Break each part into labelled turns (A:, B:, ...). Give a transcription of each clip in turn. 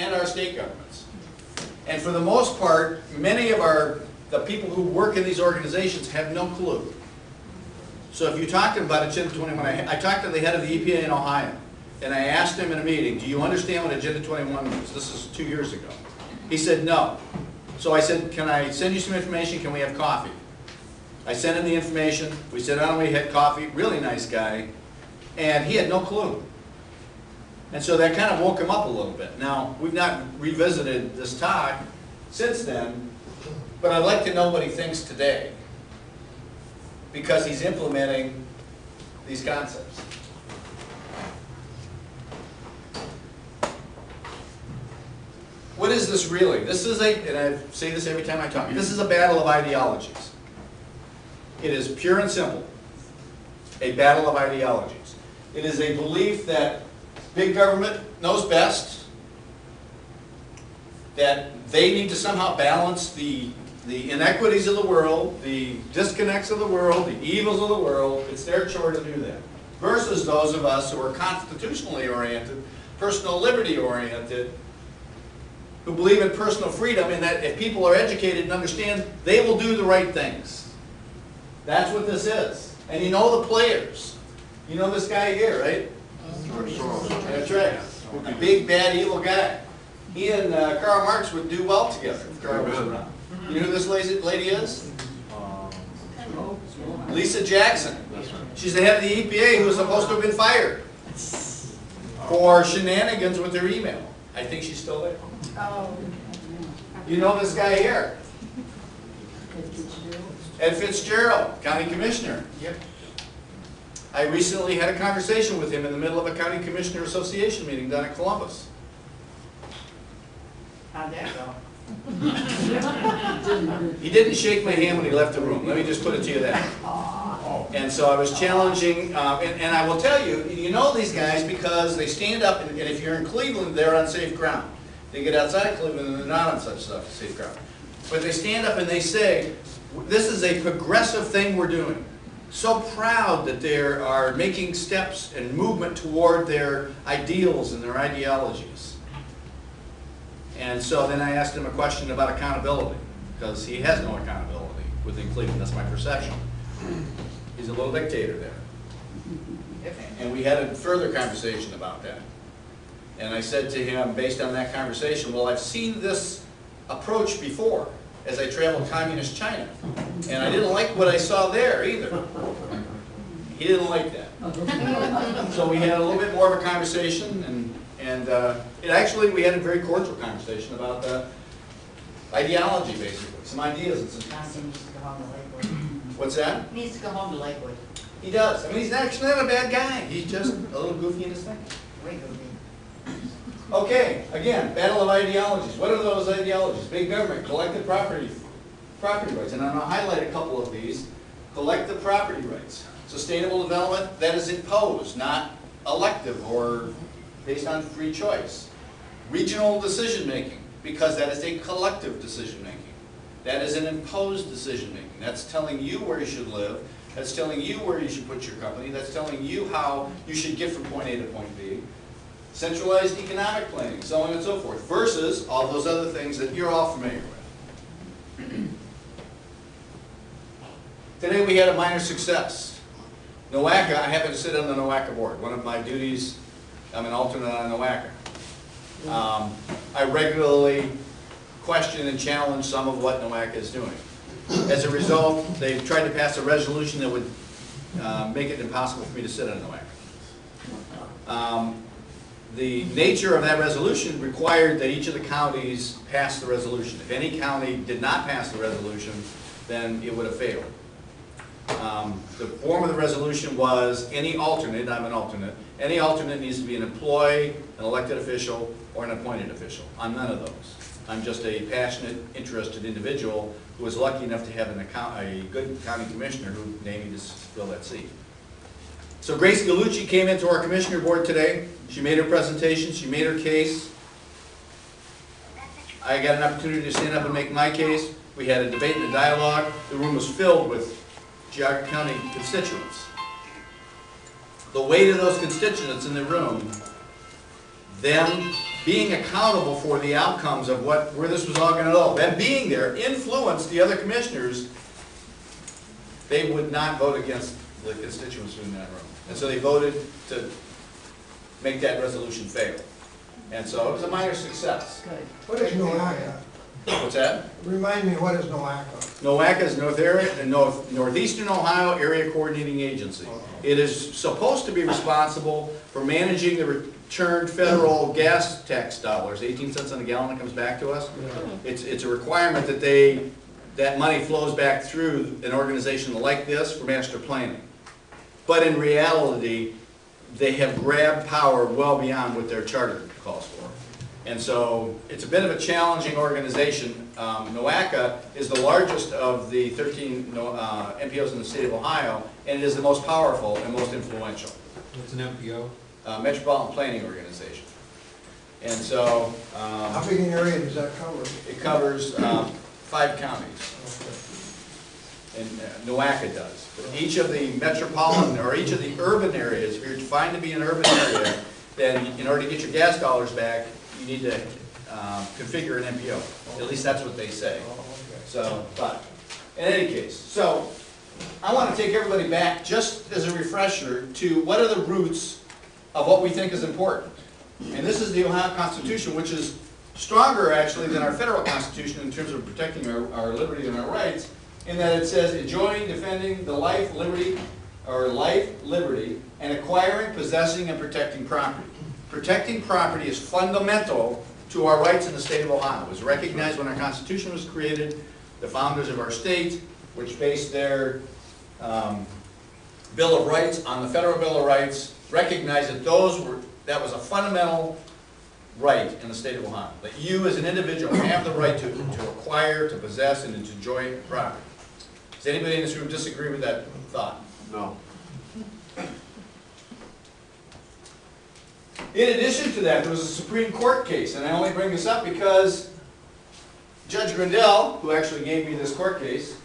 A: and our state governments. And for the most part, many of the people who work in these organizations have no clue. So if you talk to them about Agenda 21, I talked to the head of the EPA in Ohio, and I asked him in a meeting, do you understand what Agenda 21 was? This is 2 years ago. He said no. So I said, can I send you some information? Can we have coffee? I sent him the information. We sat down and we had coffee. Really nice guy. And he had no clue. And so that kind of woke him up a little bit. Now, we've not revisited this talk since then, but I'd like to know what he thinks today, because he's implementing these concepts. What is this really? This is and I say this every time I talk, this is a battle of ideologies. It is pure and simple, a battle of ideologies. It is a belief that big government knows best, that they need to somehow balance the inequities of the world, the disconnects of the world, the evils of the world. It's their chore to do that. Versus those of us who are constitutionally oriented, personal liberty oriented, who believe in personal freedom, and that if people are educated and understand, they will do the right things. That's what this is. And you know the players. You know this guy here, right? That's right. A big, bad, evil guy. He and Karl Marx would do well together if Karl was around. You know who this lady is? Lisa Jackson. She's the head of the EPA who was supposed to have been fired for shenanigans with her email. I think she's still there. You know this guy here? Ed Fitzgerald, County Commissioner. Yep. I recently had a conversation with him in the middle of a County Commissioner Association meeting down in Columbus.
B: How'd that go?
A: He didn't shake my hand when he left the room. Let me just put it to you that. And so I was challenging, and I will tell you, you know these guys because they stand up, and if you're in Cleveland, they're on safe ground. They get outside of Cleveland and they're not on such safe ground. But they stand up and they say, this is a progressive thing we're doing. So proud that they are making steps and movement toward their ideals and their ideologies. And so then I asked him a question about accountability, because he has no accountability within Cleveland. That's my perception. He's a little dictator there. And we had a further conversation about that. And I said to him, based on that conversation, well, I've seen this approach before as I traveled communist China. And I didn't like what I saw there either. He didn't like that. So we had a little bit more of a conversation, and actually we had a very cordial conversation about ideology, basically. Some ideas and some concepts. What's that?
B: He needs to go home to Lakewood.
A: He does. I mean, he's actually not a bad guy. He's just a little goofy in his thinking.
B: Way goofy.
A: Okay, again, battle of ideologies. What are those ideologies? Big government, collective property rights. And I'm going to highlight a couple of these. Collective property rights. Sustainable development, that is imposed, not elective or based on free choice. Regional decision making, because that is a collective decision making. That is an imposed decision making. That's telling you where you should live. That's telling you where you should put your company. That's telling you how you should get from point A to point B. Centralized economic planning, so on and so forth, versus all those other things that you're all familiar with. Today we had a minor success. NOACA, I happen to sit on the NOACA board. One of my duties, I'm an alternate on NOACA. I regularly question and challenge some of what NOACA is doing. As a result, they've tried to pass a resolution that would make it impossible for me to sit on NOACA. The nature of that resolution required that each of the counties pass the resolution. If any county did not pass the resolution, then it would have failed. The form of the resolution was any alternate, I'm an alternate, any alternate needs to be an employee, an elected official, or an appointed official. I'm none of those. I'm just a passionate, interested individual who was lucky enough to have a good county commissioner who named me to fill that seat. So Grace Gallucci came into our commissioner board today. She made her presentation, she made her case. I got an opportunity to stand up and make my case. We had a debate and a dialogue. The room was filled with Geauga County constituents. The weight of those constituents in the room them being accountable for the outcomes of where this was all gonna go, them being there, influenced the other commissioners, they would not vote against the constituents in that room. And so they voted to make that resolution fail. And so it was a minor success.
B: Good.
C: What is NOACA?
A: What's that?
C: Remind me, what is NOACA?
A: NOACA is Northeastern Ohio Area Coordinating Agency. It is supposed to be responsible for managing the returned federal gas tax dollars, 18 cents on a gallon that comes back to us. It's a requirement that that money flows back through an organization like this for master planning. But in reality, they have grabbed power well beyond what their charter calls for. And so it's a bit of a challenging organization. NOACA is the largest of the 13 MPOs in the state of Ohio, and it is the most powerful and most influential.
D: What's an MPO?
A: Metropolitan Planning Organization. And so
C: How big an area does that cover?
A: it covers 5 counties, and NOACA does. But each of the metropolitan or each of the urban areas, if you're defined to be an urban area, then in order to get your gas dollars back, you need to configure an MPO. At least that's what they say. So, but in any case, so I want to take everybody back just as a refresher to what are the roots of what we think is important. And this is the Ohio Constitution, which is stronger actually than our federal Constitution in terms of protecting our liberty and our rights, in that it says enjoying, defending the life, liberty, and acquiring, possessing, and protecting property. Protecting property is fundamental to our rights in the state of Ohio. It was recognized when our Constitution was created. The founders of our state, which based their Bill of Rights on the Federal Bill of Rights, recognized that that was a fundamental right in the state of Ohio. That you as an individual have the right to acquire, to possess, and to enjoy property. Does anybody in this room disagree with that thought?
E: No.
A: In addition to that, there was a Supreme Court case, and I only bring this up because Judge Grindell, who actually gave me this court case,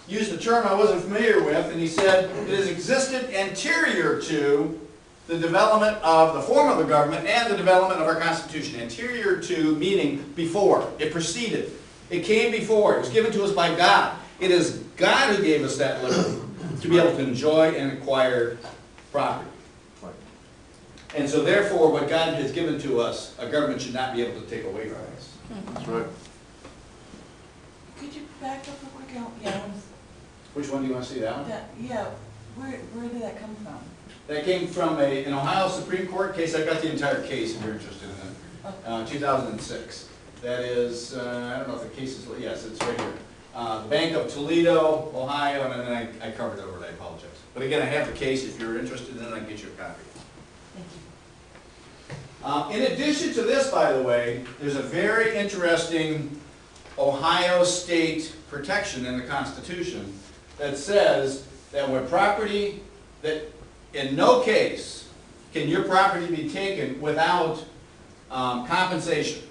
A: used a term I wasn't familiar with, and he said it has existed anterior to the development of the form of the government and the development of our Constitution. Anterior to meaning before. It preceded. It came before. It was given to us by God. It is God who gave us that liberty to be able to enjoy and acquire property. And so therefore, what God has given to us, a government should not be able to take away from us.
E: That's right.
F: Could you back up real quick? Yeah,
A: Which one do you want to see, that one?
F: yeah. Where did that come from?
A: That came from an Ohio Supreme Court case. I've got the entire case if you're interested in it. 2006. That is, I don't know if the case is, yes, it's right here. The Bank of Toledo, Ohio, and then I covered it over it, I apologize. But again, I have the case. If you're interested in it, I can get you a copy.
F: Thank you.
A: In addition to this, by the way, there's a very interesting Ohio state protection in the Constitution that says that when property, that in no case can your property be taken without compensation.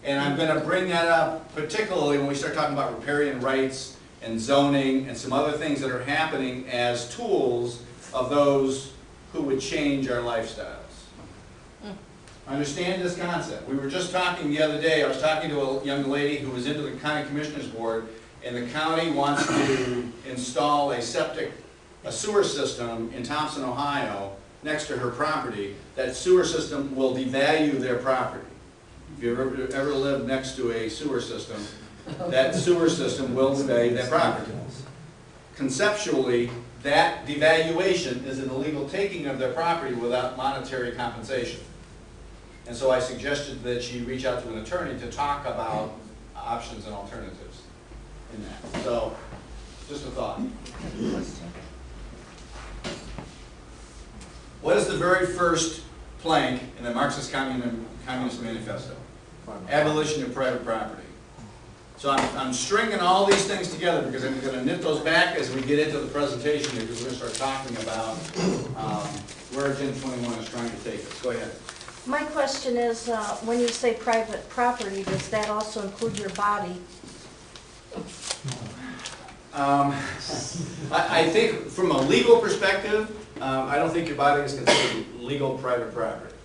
A: And I'm going to bring that up particularly when we start talking about riparian rights and zoning and some other things that are happening as tools of those who would change our lifestyles. Understand this concept. We were just talking the other day, I was talking to a young lady who was into the County Commissioners Board, and the county wants to install a sewer system in Thompson, Ohio, next to her property. That sewer system will devalue their property. If you've ever lived next to a sewer system, that sewer system will devalue that property. Conceptually, that devaluation is an illegal taking of their property without monetary compensation. And so I suggested that she reach out to an attorney to talk about options and alternatives in that. So, just a thought. What is the very first plank in the Marxist Communist Manifesto? Abolition of private property. So I'm stringing all these things together because I'm going to knit those back as we get into the presentation, because we're going to start talking about where Agenda 21 is trying to take us. Go ahead.
G: My question is, when you say private property, does that also include your body?
A: I think from a legal perspective, I don't think your body is considered legal private property.